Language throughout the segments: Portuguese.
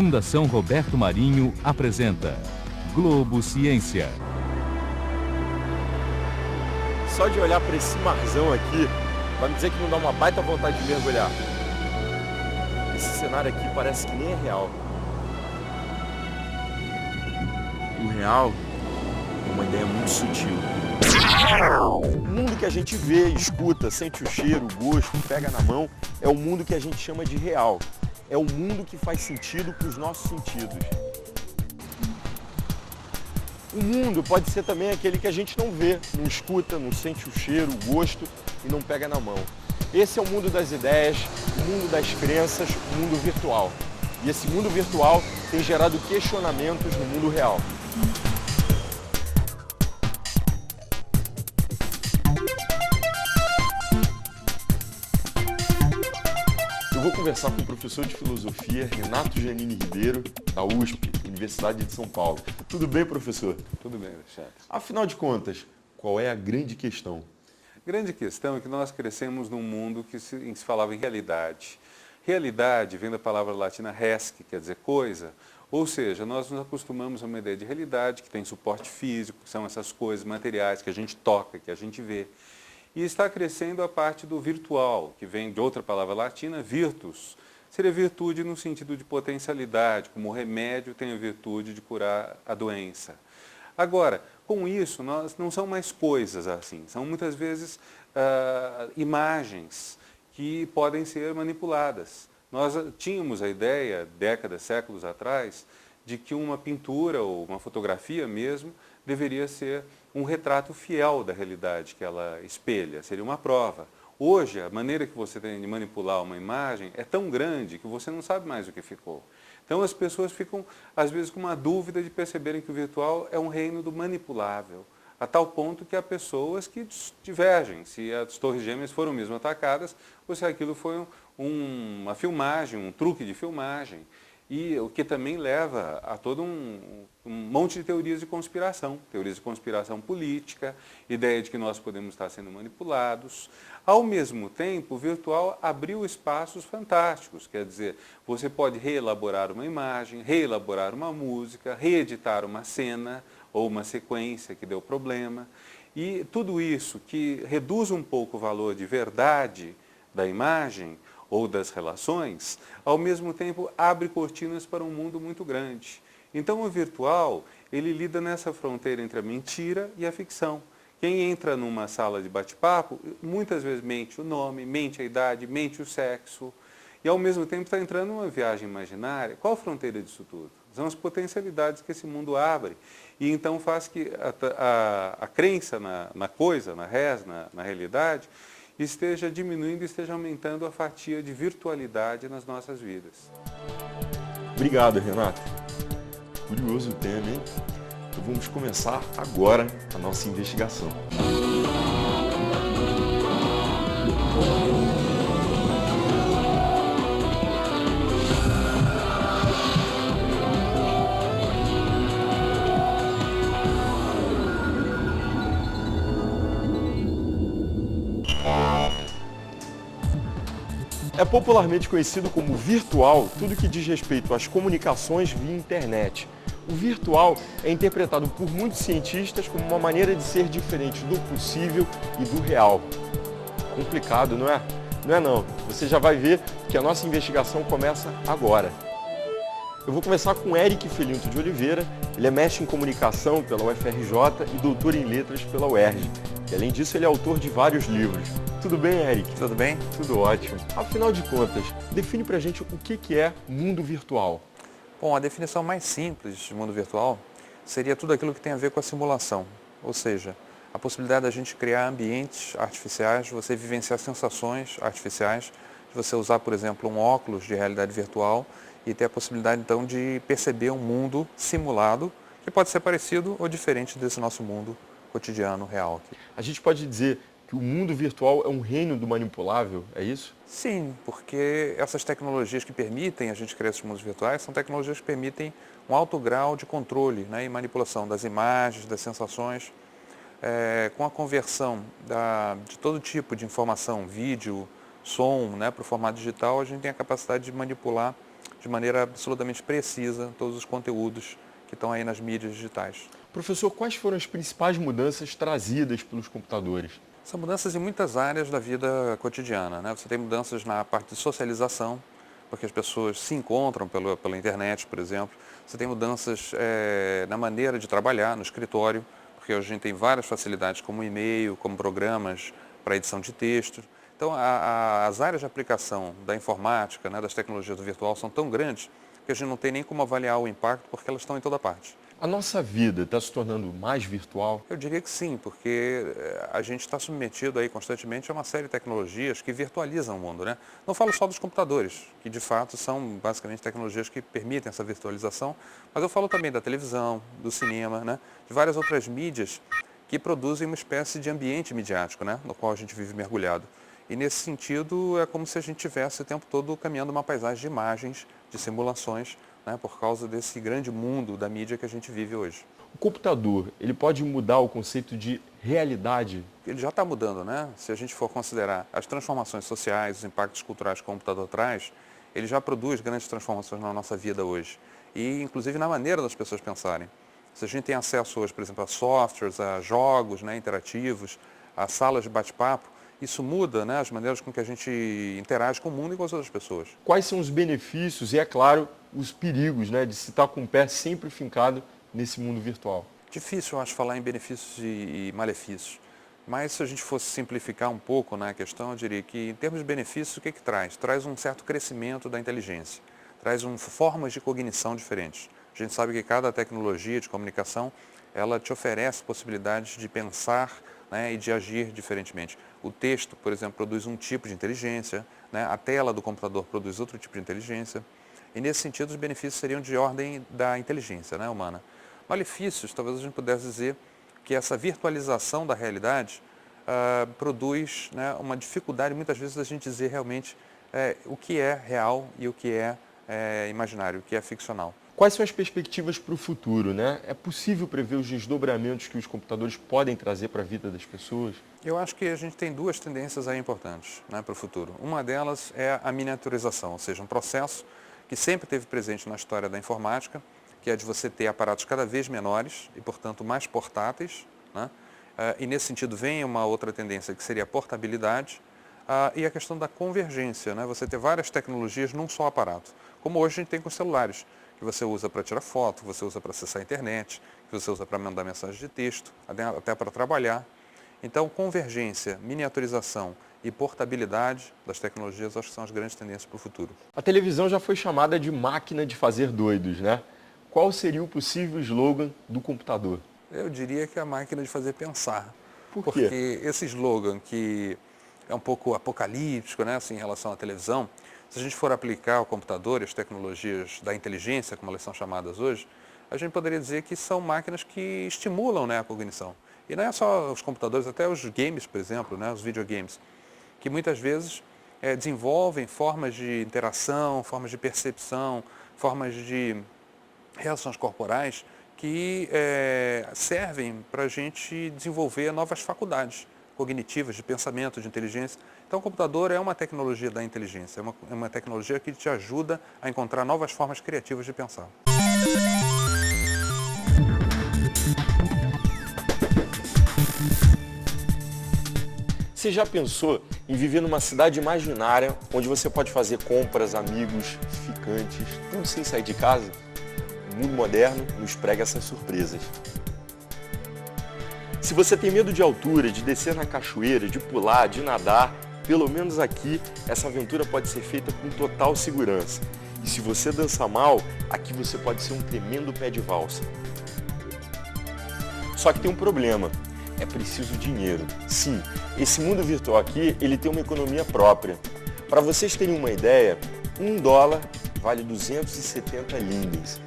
Fundação Roberto Marinho apresenta Globo Ciência. Só de olhar para esse marzão aqui, vai me dizer que não dá uma baita vontade de mergulhar. Esse cenário aqui parece que nem é real. O real é uma ideia muito sutil. O mundo que a gente vê, escuta, sente o cheiro, o gosto, pega na mão, é o mundo que a gente chama de real. É o mundo que faz sentido para os nossos sentidos. O mundo pode ser também aquele que a gente não vê, não escuta, não sente o cheiro, o gosto e não pega na mão. Esse é o mundo das ideias, o mundo das crenças, o mundo virtual. E esse mundo virtual tem gerado questionamentos no mundo real. Eu vou conversar com o professor de filosofia Renato Giannini Ribeiro, da USP, Universidade de São Paulo. Tudo bem, professor? Tudo bem, Alexandre. Afinal de contas, qual é a grande questão? A grande questão é que nós crescemos num mundo que se falava em realidade. Realidade vem da palavra latina res, que quer dizer coisa, ou seja, nós nos acostumamos a uma ideia de realidade que tem suporte físico, que são essas coisas materiais que a gente toca, que a gente vê. E está crescendo a parte do virtual, que vem de outra palavra latina, virtus. Seria virtude no sentido de potencialidade, como o remédio tem a virtude de curar a doença. Agora, com isso, nós não são mais coisas assim, são muitas vezes imagens que podem ser manipuladas. Nós tínhamos a ideia, décadas, séculos atrás, de que uma pintura ou uma fotografia mesmo deveria ser um retrato fiel da realidade que ela espelha, seria uma prova. Hoje, a maneira que você tem de manipular uma imagem é tão grande que você não sabe mais o que ficou. Então as pessoas ficam, às vezes, com uma dúvida de perceberem que o virtual é um reino do manipulável, a tal ponto que há pessoas que divergem se as torres gêmeas foram mesmo atacadas ou se aquilo foi uma filmagem, um truque de filmagem. E o que também leva a todo um monte de teorias de conspiração política, ideia de que nós podemos estar sendo manipulados. Ao mesmo tempo, o virtual abriu espaços fantásticos, quer dizer, você pode reelaborar uma imagem, reelaborar uma música, reeditar uma cena ou uma sequência que deu problema. E tudo isso que reduz um pouco o valor de verdade da imagem ou das relações, ao mesmo tempo abre cortinas para um mundo muito grande. Então o virtual, ele lida nessa fronteira entre a mentira e a ficção. Quem entra numa sala de bate-papo, muitas vezes mente o nome, mente a idade, mente o sexo, e ao mesmo tempo está entrando numa viagem imaginária. Qual a fronteira disso tudo? São as potencialidades que esse mundo abre, e então faz que a crença na coisa, na res, na realidade, esteja diminuindo, esteja aumentando a fatia de virtualidade nas nossas vidas. Obrigado, Renato. Curioso o tema, hein? Então vamos começar agora a nossa investigação. É popularmente conhecido como virtual tudo que diz respeito às comunicações via internet. O virtual é interpretado por muitos cientistas como uma maneira de ser diferente do possível e do real. Complicado, não é? Não é não. Você já vai ver que a nossa investigação começa agora. Eu vou começar com Eric Felinto de Oliveira. Ele é mestre em comunicação pela UFRJ e doutor em letras pela UERJ. E, além disso, ele é autor de vários livros. Tudo bem, Eric? Tudo bem? Tudo ótimo. Afinal de contas, define pra gente o que é mundo virtual. Bom, a definição mais simples de mundo virtual seria tudo aquilo que tem a ver com a simulação. Ou seja, a possibilidade da gente criar ambientes artificiais, de você vivenciar sensações artificiais, de você usar, por exemplo, um óculos de realidade virtual e ter a possibilidade, então, de perceber um mundo simulado que pode ser parecido ou diferente desse nosso mundo cotidiano, real. A gente pode dizer que o mundo virtual é um reino do manipulável, é isso? Sim, porque essas tecnologias que permitem a gente criar esses mundos virtuais são tecnologias que permitem um alto grau de controle, né, e manipulação das imagens, das sensações, com a conversão de todo tipo de informação, vídeo, som, né, para o formato digital, a gente tem a capacidade de manipular de maneira absolutamente precisa todos os conteúdos que estão aí nas mídias digitais. Professor, quais foram as principais mudanças trazidas pelos computadores? São mudanças em muitas áreas da vida cotidiana, né? Você tem mudanças na parte de socialização, porque as pessoas se encontram pela internet, por exemplo. Você tem mudanças na maneira de trabalhar, no escritório, porque hoje a gente tem várias facilidades como e-mail, como programas para edição de texto. Então, as áreas de aplicação da informática, né, das tecnologias do virtual são tão grandes que a gente não tem nem como avaliar o impacto, porque elas estão em toda parte. A nossa vida está se tornando mais virtual? Eu diria que sim, porque a gente está submetido aí constantemente a uma série de tecnologias que virtualizam o mundo, né? Não falo só dos computadores, que de fato são basicamente tecnologias que permitem essa virtualização, mas eu falo também da televisão, do cinema, né? De várias outras mídias que produzem uma espécie de ambiente midiático, né? No qual a gente vive mergulhado. E nesse sentido é como se a gente estivesse o tempo todo caminhando uma paisagem de imagens, de simulações, né, por causa desse grande mundo da mídia que a gente vive hoje. O computador, ele pode mudar o conceito de realidade? Ele já está mudando, né? Se a gente for considerar as transformações sociais, os impactos culturais que o computador traz, ele já produz grandes transformações na nossa vida hoje. E, inclusive, na maneira das pessoas pensarem. Se a gente tem acesso hoje, por exemplo, a softwares, a jogos, né, interativos, a salas de bate-papo, isso muda, né, as maneiras com que a gente interage com o mundo e com as outras pessoas. Quais são os benefícios e, é claro, os perigos, né, de se estar com o pé sempre fincado nesse mundo virtual? Difícil, eu acho, falar em benefícios e malefícios. Mas se a gente fosse simplificar um pouco, né, a questão, eu diria que, em termos de benefícios, o que traz? Traz um certo crescimento da inteligência, traz formas de cognição diferentes. A gente sabe que cada tecnologia de comunicação, ela te oferece possibilidades de pensar, né, e de agir diferentemente. O texto, por exemplo, produz um tipo de inteligência, né, a tela do computador produz outro tipo de inteligência. E, nesse sentido, os benefícios seriam de ordem da inteligência, né, humana. Malefícios, talvez a gente pudesse dizer que essa virtualização da realidade produz, né, uma dificuldade, muitas vezes, da gente dizer realmente o que é real e o que é imaginário, o que é ficcional. Quais são as perspectivas para o futuro, né? É possível prever os desdobramentos que os computadores podem trazer para a vida das pessoas? Eu acho que a gente tem duas tendências aí importantes, né, para o futuro. Uma delas é a miniaturização, ou seja, um processo que sempre esteve presente na história da informática, que é de você ter aparatos cada vez menores e, portanto, mais portáteis, né? E nesse sentido vem uma outra tendência que seria a portabilidade e a questão da convergência, né? Você ter várias tecnologias num só aparato, como hoje a gente tem com os celulares, que você usa para tirar foto, que você usa para acessar a internet, que você usa para mandar mensagem de texto, até para trabalhar. Então, convergência, miniaturização e portabilidade das tecnologias, acho que são as grandes tendências para o futuro. A televisão já foi chamada de máquina de fazer doidos, né? Qual seria o possível slogan do computador? Eu diria que é a máquina de fazer pensar. Por quê? Porque esse slogan que é um pouco apocalíptico, né, assim, em relação à televisão, se a gente for aplicar ao computador e as tecnologias da inteligência, como elas são chamadas hoje, a gente poderia dizer que são máquinas que estimulam, né, a cognição. E não é só os computadores, até os games, por exemplo, né, os videogames, que muitas vezes desenvolvem formas de interação, formas de percepção, formas de reações corporais que servem para a gente desenvolver novas faculdades cognitivas, de pensamento, de inteligência. Então, o computador é uma tecnologia da inteligência, é uma tecnologia que te ajuda a encontrar novas formas criativas de pensar. Você já pensou em viver numa cidade imaginária onde você pode fazer compras, amigos, ficantes, tudo sem sair de casa? O mundo moderno nos prega essas surpresas. Se você tem medo de altura, de descer na cachoeira, de pular, de nadar, pelo menos aqui, essa aventura pode ser feita com total segurança. E se você dança mal, aqui você pode ser um tremendo pé de valsa. Só que tem um problema, é preciso dinheiro. Sim, esse mundo virtual aqui, ele tem uma economia própria. Para vocês terem uma ideia, $1 vale 270 lindens.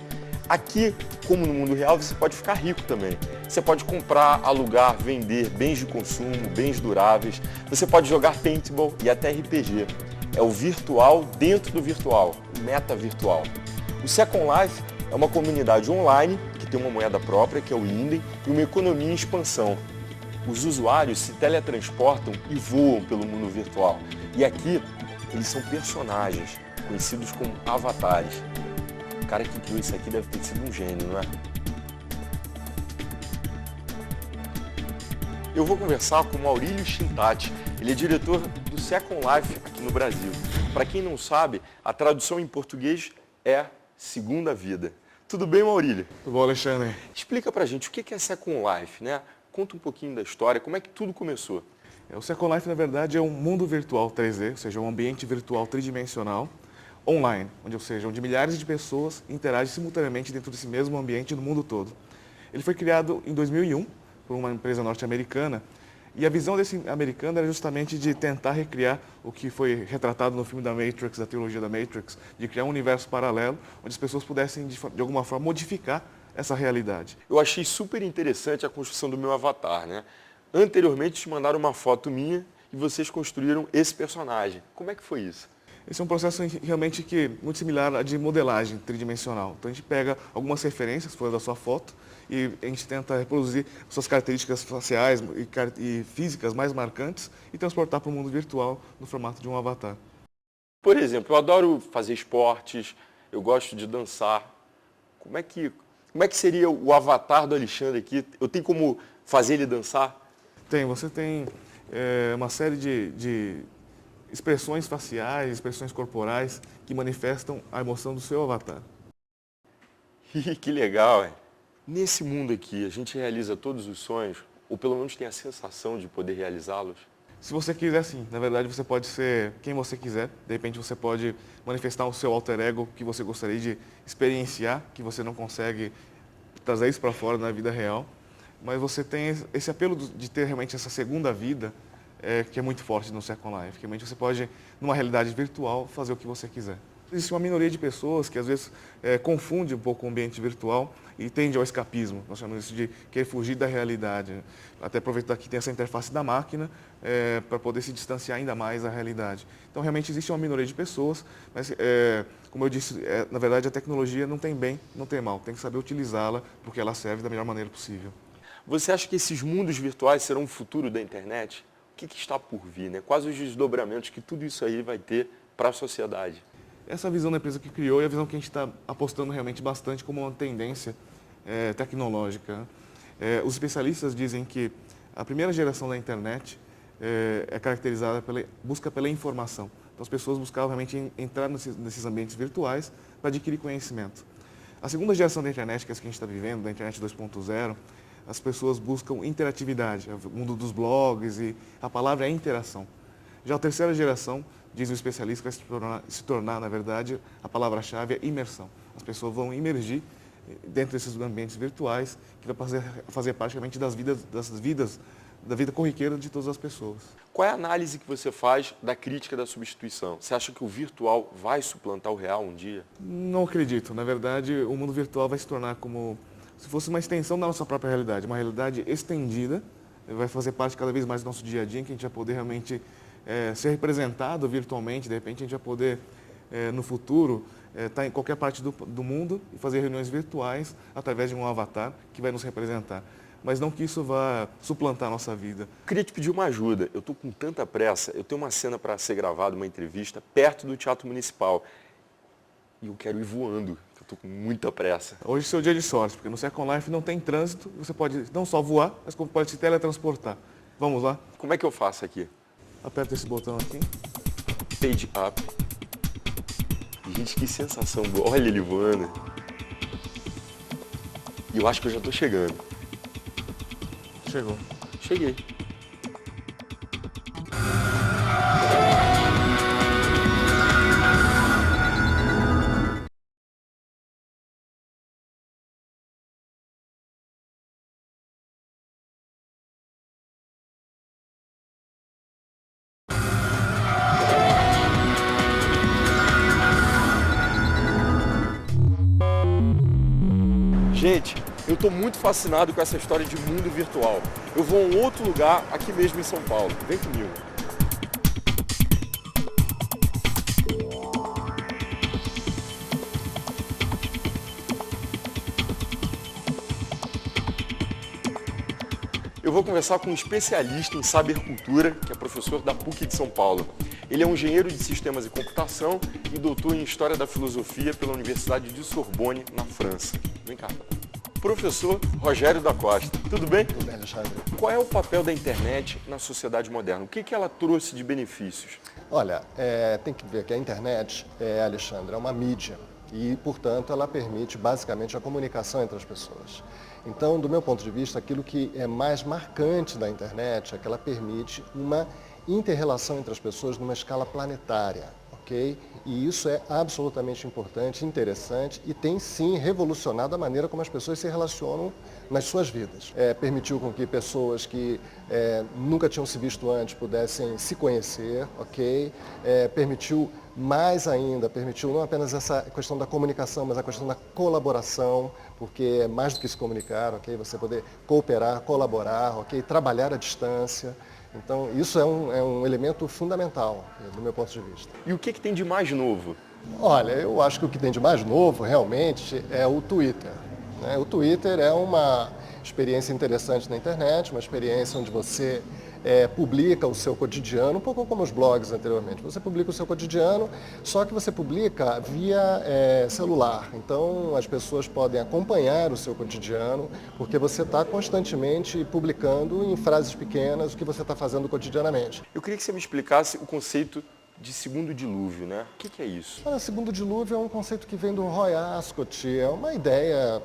Aqui, como no mundo real, você pode ficar rico também. Você pode comprar, alugar, vender bens de consumo, bens duráveis. Você pode jogar paintball e até RPG. É o virtual dentro do virtual, o meta virtual. O Second Life é uma comunidade online que tem uma moeda própria, que é o Linden, e uma economia em expansão. Os usuários se teletransportam e voam pelo mundo virtual. E aqui, eles são personagens. conhecidos como avatares. O cara que criou isso aqui deve ter sido um gênio, não é? Eu vou conversar com o Maurílio Chintati. Ele é diretor do Second Life aqui no Brasil. Para quem não sabe, a tradução em português é Segunda Vida. Tudo bem, Maurílio? Tudo bom, Alexandre? Explica pra gente o que é Second Life, né? Conta um pouquinho da história, como é que tudo começou. O Second Life, na verdade, é um mundo virtual 3D, ou seja, um ambiente virtual tridimensional, online, onde milhares de pessoas interagem simultaneamente dentro desse mesmo ambiente no mundo todo. Ele foi criado em 2001 por uma empresa norte-americana, e a visão desse americano era justamente de tentar recriar o que foi retratado no filme da Matrix, da trilogia da Matrix, de criar um universo paralelo, onde as pessoas pudessem, de alguma forma, modificar essa realidade. Eu achei super interessante a construção do meu avatar, né? Anteriormente te mandaram uma foto minha e vocês construíram esse personagem. Como é que foi isso? Esse é um processo realmente muito similar à de modelagem tridimensional. Então a gente pega algumas referências que foram da sua foto e a gente tenta reproduzir suas características faciais e físicas mais marcantes e transportar para o mundo virtual no formato de um avatar. Por exemplo, eu adoro fazer esportes, eu gosto de dançar. Como é que seria o avatar do Alexandre aqui? Eu tenho como fazer ele dançar? Você tem uma série de expressões faciais, expressões corporais que manifestam a emoção do seu avatar. Que legal, hein? Nesse mundo aqui, a gente realiza todos os sonhos, ou pelo menos tem a sensação de poder realizá-los? Se você quiser, sim. Na verdade, você pode ser quem você quiser. De repente, você pode manifestar o seu alter ego que você gostaria de experienciar, que você não consegue trazer isso para fora na vida real. Mas você tem esse apelo de ter realmente essa segunda vida, que é muito forte no Second Life. Que realmente você pode, numa realidade virtual, fazer o que você quiser. Existe uma minoria de pessoas que às vezes confunde um pouco o ambiente virtual e tende ao escapismo. Nós chamamos isso de querer fugir da realidade. Até aproveitar que tem essa interface da máquina para poder se distanciar ainda mais da realidade. Então realmente existe uma minoria de pessoas, mas como eu disse, na verdade a tecnologia não tem bem, não tem mal. Tem que saber utilizá-la porque ela serve da melhor maneira possível. Você acha que esses mundos virtuais serão o futuro da internet? O que está por vir, né? Quais os desdobramentos que tudo isso aí vai ter para a sociedade? Essa visão da empresa que criou e a visão que a gente está apostando realmente bastante como uma tendência tecnológica. Os especialistas dizem que a primeira geração da internet é caracterizada pela busca pela informação. Então as pessoas buscavam realmente entrar nesses ambientes virtuais para adquirir conhecimento. A segunda geração da internet, que é essa que a gente está vivendo, da internet 2.0, as pessoas buscam interatividade, o mundo dos blogs e a palavra é interação. Já a terceira geração, diz o especialista, vai se tornar, na verdade, a palavra-chave é imersão. As pessoas vão imergir dentro desses ambientes virtuais, que vai fazer parte realmente da vida corriqueira de todas as pessoas. Qual é a análise que você faz da crítica da substituição? Você acha que o virtual vai suplantar o real um dia? Não acredito. Na verdade, o mundo virtual vai se tornar como se fosse uma extensão da nossa própria realidade, uma realidade estendida, vai fazer parte cada vez mais do nosso dia a dia, em que a gente vai poder realmente ser representado virtualmente. De repente a gente vai poder, no futuro, estar em qualquer parte do mundo e fazer reuniões virtuais através de um avatar que vai nos representar. Mas não que isso vá suplantar a nossa vida. Queria te pedir uma ajuda. Eu estou com tanta pressa, eu tenho uma cena para ser gravada, uma entrevista, perto do Teatro Municipal. E eu quero ir voando, eu estou com muita pressa. Hoje é seu dia de sorte, porque no Second Life não tem trânsito, você pode não só voar, mas como pode se teletransportar. Vamos lá? Como é que eu faço aqui? Aperta esse botão aqui. Page up. Gente, que sensação boa. Olha ele voando. E eu acho que eu já estou chegando. Chegou. Cheguei. Gente, eu estou muito fascinado com essa história de mundo virtual. Eu vou a um outro lugar aqui mesmo em São Paulo. Vem comigo. Eu vou conversar com um especialista em sabercultura, que é professor da PUC de São Paulo. Ele é um engenheiro de sistemas e computação e doutor em História da Filosofia pela Universidade de Sorbonne, na França. Vem cá. Professor Rogério da Costa, tudo bem? Tudo bem, Alexandre. Qual é o papel da internet na sociedade moderna? O que ela trouxe de benefícios? Olha, tem que ver que a internet, Alexandre, é uma mídia e, portanto, ela permite basicamente a comunicação entre as pessoas. Então, do meu ponto de vista, aquilo que é mais marcante da internet é que ela permite uma inter-relação entre as pessoas numa escala planetária, ok? E isso é absolutamente importante, interessante e tem sim revolucionado a maneira como as pessoas se relacionam nas suas vidas. Permitiu com que pessoas que nunca tinham se visto antes pudessem se conhecer, ok? Permitiu mais ainda, permitiu não apenas essa questão da comunicação, mas a questão da colaboração, porque é mais do que se comunicar, ok? Você poder cooperar, colaborar, ok? Trabalhar à distância. Então, isso é um elemento fundamental, do meu ponto de vista. E o que tem de mais novo? Olha, eu acho que o que tem de mais novo, realmente, é o Twitter, né? O Twitter é uma experiência interessante na internet, uma experiência onde você publica o seu cotidiano, um pouco como os blogs anteriormente. Você publica o seu cotidiano, só que você publica via celular. Então, as pessoas podem acompanhar o seu cotidiano, porque você está constantemente publicando em frases pequenas o que você está fazendo cotidianamente. Eu queria que você me explicasse o conceito de segundo dilúvio, né? O que é isso? Olha, segundo dilúvio é um conceito que vem do Roy Ascott, é uma ideia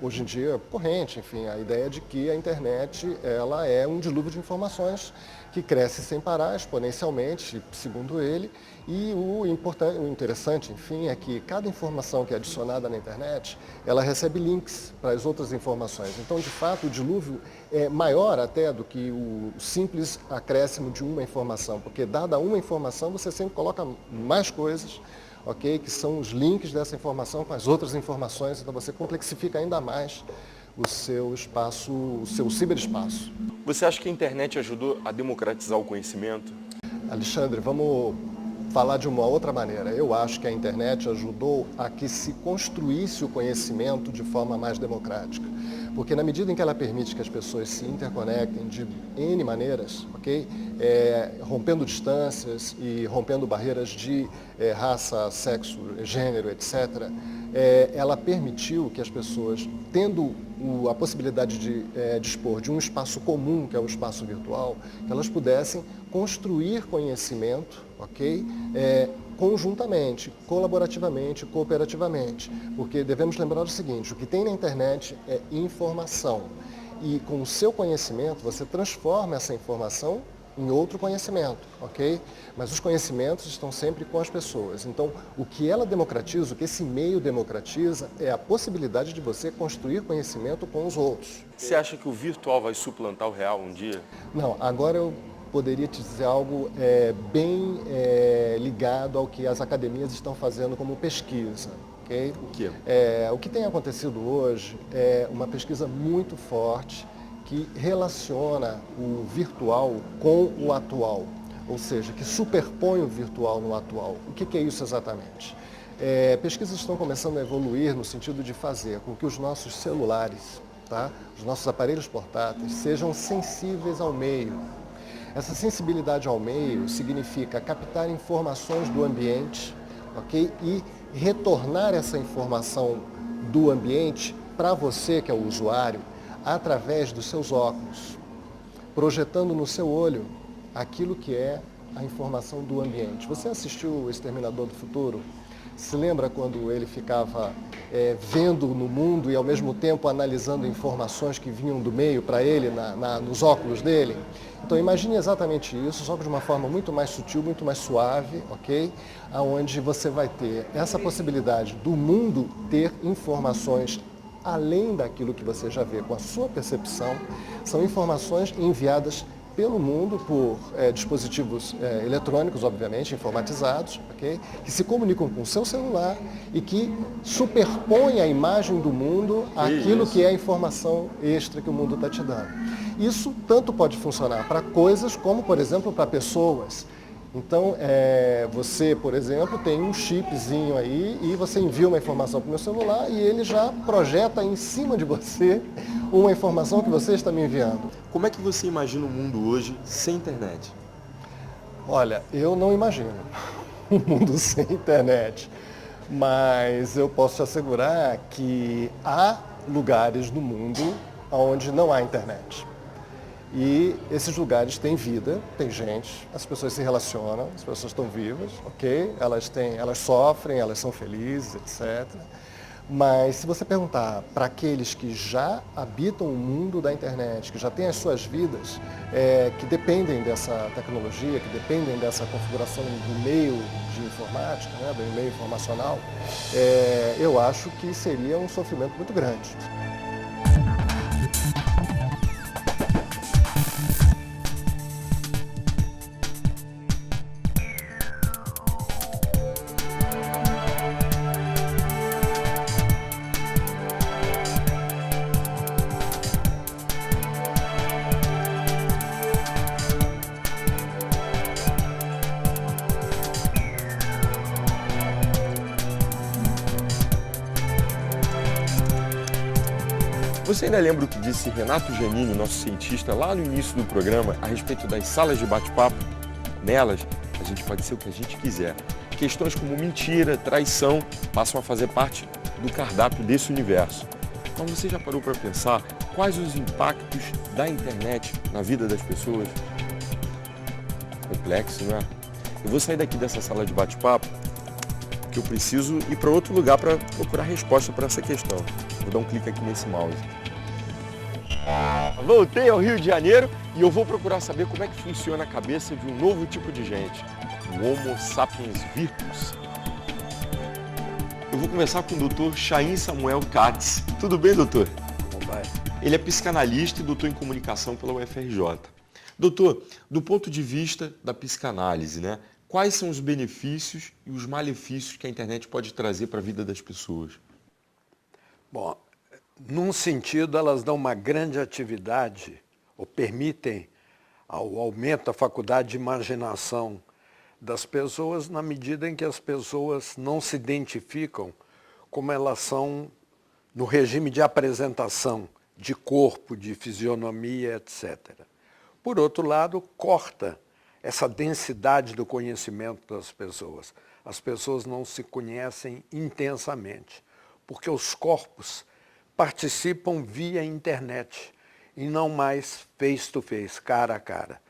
hoje em dia corrente, enfim, a ideia de que a internet ela é um dilúvio de informações que cresce sem parar, exponencialmente, segundo ele, e o interessante, enfim, é que cada informação que é adicionada na internet, ela recebe links para as outras informações. Então, de fato, o dilúvio é maior até do que o simples acréscimo de uma informação, porque dada uma informação, você sempre coloca mais coisas, ok? Que são os links dessa informação com as outras informações, então você complexifica ainda mais o seu espaço, o seu ciberespaço. Você acha que a internet ajudou a democratizar o conhecimento? Alexandre, vamos falar de uma outra maneira. Eu acho que a internet ajudou a que se construísse o conhecimento de forma mais democrática. Porque na medida em que ela permite que as pessoas se interconectem de N maneiras, ok? Rompendo distâncias e rompendo barreiras de raça, sexo, gênero, etc., ela permitiu que as pessoas, tendo a possibilidade de dispor de um espaço comum, que é o espaço virtual, que elas pudessem construir conhecimento, ok? Conjuntamente, colaborativamente, cooperativamente, porque devemos lembrar o seguinte, o que tem na internet é informação e com o seu conhecimento você transforma essa informação em outro conhecimento, ok? Mas os conhecimentos estão sempre com as pessoas. Então, o que ela democratiza, o que esse meio democratiza é a possibilidade de você construir conhecimento com os outros. Você acha que o virtual vai suplantar o real um dia? Não, agora eu poderia te dizer algo bem ligado ao que as academias estão fazendo como pesquisa. Okay? O quê? O que tem acontecido hoje é uma pesquisa muito forte que relaciona o virtual com o atual, ou seja, que superpõe o virtual no atual. O que é isso exatamente? Pesquisas estão começando a evoluir no sentido de fazer com que os nossos celulares, tá? Os nossos aparelhos portáteis, sejam sensíveis ao meio. Essa sensibilidade ao meio significa captar informações do ambiente, ok? E retornar essa informação do ambiente para você, que é o usuário, através dos seus óculos, projetando no seu olho aquilo que é a informação do ambiente. Você assistiu o Exterminador do Futuro? Se lembra quando ele ficava vendo no mundo e ao mesmo tempo analisando informações que vinham do meio para ele nos óculos dele? Então imagine exatamente isso, só que de uma forma muito mais sutil, muito mais suave, ok? Onde você vai ter essa possibilidade do mundo ter informações além daquilo que você já vê com a sua percepção, são informações enviadas pelo mundo por dispositivos eletrônicos, obviamente, informatizados, okay? Que se comunicam com o seu celular e que superpõem a imagem do mundo àquilo que é a informação extra que o mundo está te dando. Isso tanto pode funcionar para coisas como, por exemplo, para pessoas. Então, você, por exemplo, tem um chipzinho aí e você envia uma informação para o meu celular e ele já projeta em cima de você uma informação que você está me enviando. Como é que você imagina o mundo hoje sem internet? Olha, eu não imagino um mundo sem internet, mas eu posso te assegurar que há lugares no mundo onde não há internet. E esses lugares têm vida, tem gente, as pessoas se relacionam, as pessoas estão vivas, ok? Elas sofrem, elas são felizes, etc. Mas se você perguntar para aqueles que já habitam o mundo da internet, que já têm as suas vidas, que dependem dessa tecnologia, que dependem dessa configuração do meio de informática, né, do meio informacional, eu acho que seria um sofrimento muito grande. Você ainda lembra o que disse Renato Giannini, nosso cientista, lá no início do programa, a respeito das salas de bate-papo? Nelas, a gente pode ser o que a gente quiser. Questões como mentira, traição, passam a fazer parte do cardápio desse universo. Mas você já parou para pensar quais os impactos da internet na vida das pessoas? Complexo, não é? Eu vou sair daqui dessa sala de bate-papo porque eu preciso ir para outro lugar para procurar resposta para essa questão. Vou dar um clique aqui nesse mouse. Voltei ao Rio de Janeiro e eu vou procurar saber como é que funciona a cabeça de um novo tipo de gente, o Homo sapiens virtus. Eu vou começar com o Dr. Chaim Samuel Katz. Tudo bem, doutor? Como vai? Ele é psicanalista e doutor em comunicação pela UFRJ. Doutor, do ponto de vista da psicanálise, né? Quais são os benefícios e os malefícios que a internet pode trazer para a vida das pessoas? Bom, num sentido, elas dão uma grande atividade, ou permitem ao aumento da faculdade de imaginação das pessoas, na medida em que as pessoas não se identificam como elas são no regime de apresentação, de corpo, de fisionomia, etc. Por outro lado, corta essa densidade do conhecimento das pessoas. As pessoas não se conhecem intensamente, porque os corpos participam via internet e não mais face-to-face, cara a cara.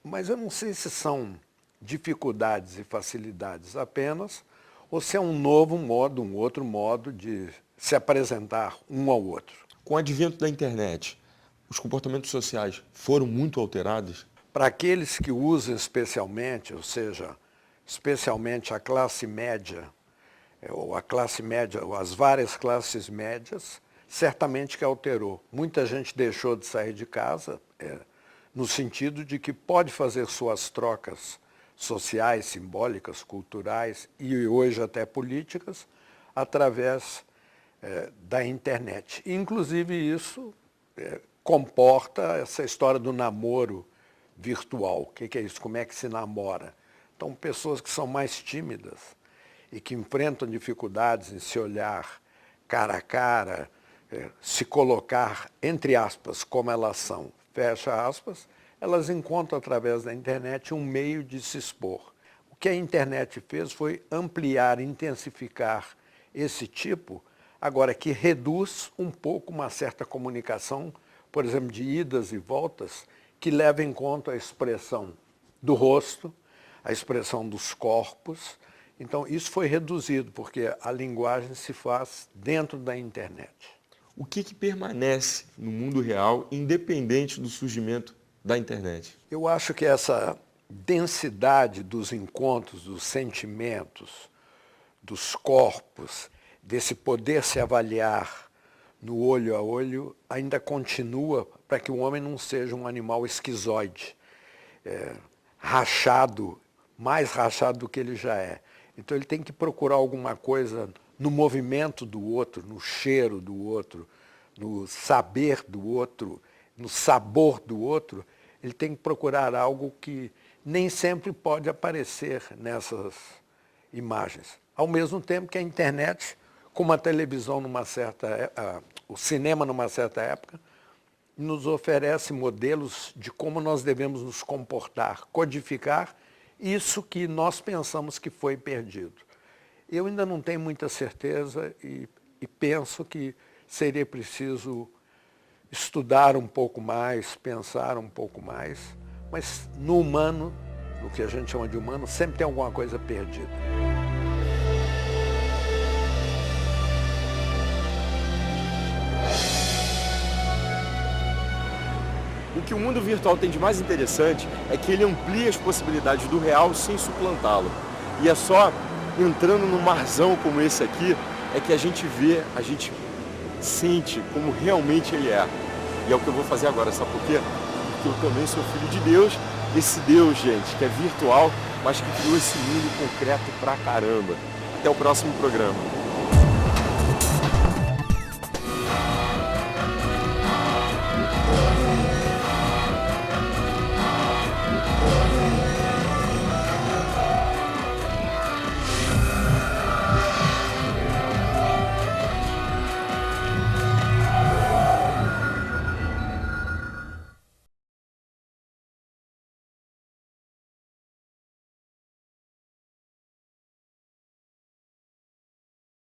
Mas eu não sei se são dificuldades e facilidades apenas, ou se é um novo modo, um outro modo de se apresentar um ao outro. Com o advento da internet, os comportamentos sociais foram muito alterados? Para aqueles que usam especialmente, ou seja, especialmente a classe média, ou a classe média, ou as várias classes médias, certamente que alterou. Muita gente deixou de sair de casa, no sentido de que pode fazer suas trocas sociais, simbólicas, culturais e hoje até políticas, através da internet. Inclusive isso comporta essa história do namoro virtual. O que é isso? Como é que se namora? Então, pessoas que são mais tímidas e que enfrentam dificuldades em se olhar cara a cara, se colocar, entre aspas, como elas são, fecha aspas, elas encontram através da internet um meio de se expor. O que a internet fez foi ampliar, intensificar esse tipo, agora que reduz um pouco uma certa comunicação, por exemplo, de idas e voltas, que leva em conta a expressão do rosto, a expressão dos corpos. Então, isso foi reduzido, porque a linguagem se faz dentro da internet. O que permanece no mundo real, independente do surgimento da internet? Eu acho que essa densidade dos encontros, dos sentimentos, dos corpos, desse poder se avaliar no olho a olho, ainda continua para que o homem não seja um animal esquizoide, rachado, mais rachado do que ele já é. Então ele tem que procurar alguma coisa no movimento do outro, no cheiro do outro, no saber do outro, no sabor do outro. Ele tem que procurar algo que nem sempre pode aparecer nessas imagens. Ao mesmo tempo que a internet, como a televisão o cinema numa certa época, nos oferece modelos de como nós devemos nos comportar, codificar isso que nós pensamos que foi perdido. Eu ainda não tenho muita certeza e penso que seria preciso estudar um pouco mais, pensar um pouco mais, mas no humano, no que a gente chama de humano, sempre tem alguma coisa perdida. O que o mundo virtual tem de mais interessante é que ele amplia as possibilidades do real sem suplantá-lo. E é só entrando num marzão como esse aqui, é que a gente vê, a gente sente como realmente ele é. E é o que eu vou fazer agora, sabe por quê? Porque eu também sou filho de Deus, esse Deus, gente, que é virtual, mas que criou esse mundo concreto pra caramba. Até o próximo programa.